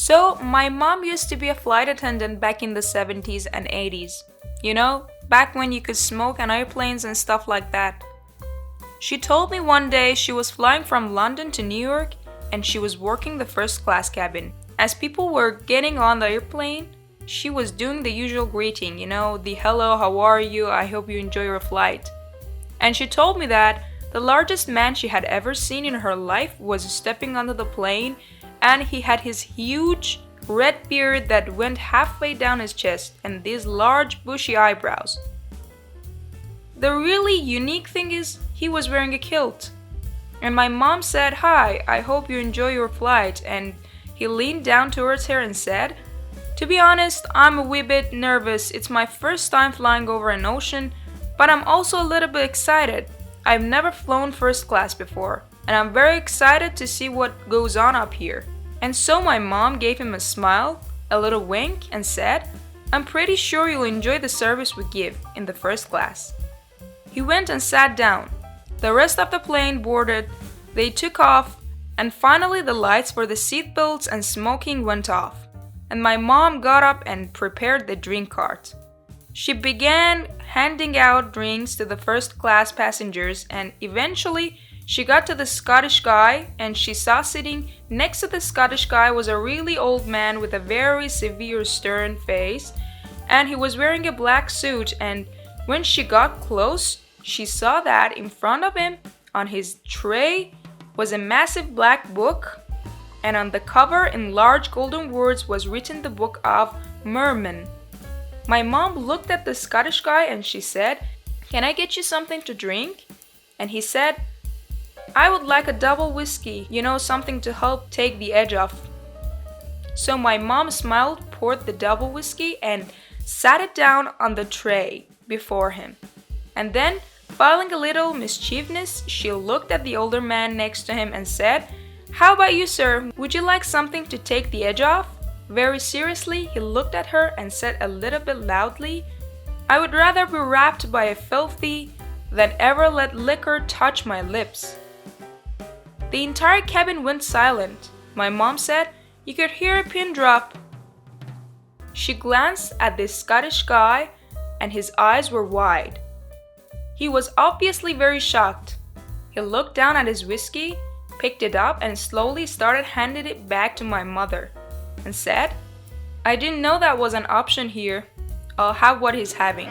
So, my mom used to be a flight attendant back in the 70s and 80s. You know, back when you could smoke on airplanes and stuff like that. She told me one day she was flying from London to New York and she was working the first class cabin. As people were getting on the airplane, she was doing the usual greeting, the hello, how are you, I hope you enjoy your flight. And she told me that the largest man she had ever seen in her life was stepping onto the plane, and he had his huge red beard that went halfway down his chest and these large bushy eyebrows. The really unique thing is he was wearing a kilt. And my mom said, "Hi, I hope you enjoy your flight," and he leaned down towards her and said, "To be honest, I'm a wee bit nervous. It's my first time flying over an ocean, but I'm also a little bit excited. I've never flown first class before, and I'm very excited to see what goes on up here." And so my mom gave him a smile, a little wink, and said, "I'm pretty sure you'll enjoy the service we give in the first class." He went and sat down. The rest of the plane boarded, they took off, and finally the lights for the seatbelts and smoking went off. And my mom got up and prepared the drink cart. She began handing out drinks to the first class passengers, and eventually she got to the Scottish guy, and she saw sitting next to the Scottish guy was a really old man with a very severe stern face, and he was wearing a black suit. And when she got close, she saw that in front of him on his tray was a massive black book, and on the cover in large golden words was written the book of Merman. My mom looked at the Scottish guy and she said, "Can I get you something to drink?" And he said, "I would like a double whiskey, something to help take the edge off." So my mom smiled, poured the double whiskey, and sat it down on the tray before him. And then, feeling a little mischievous, she looked at the older man next to him and said, "How about you, sir? Would you like something to take the edge off?" Very seriously, he looked at her and said a little bit loudly, "I would rather be wrapped by a filthy than ever let liquor touch my lips." The entire cabin went silent. My mom said, "You could hear a pin drop." She glanced at this Scottish guy and his eyes were wide. He was obviously very shocked. He looked down at his whiskey, picked it up, and slowly started handing it back to my mother and said, "I didn't know that was an option here. I'll have what he's having."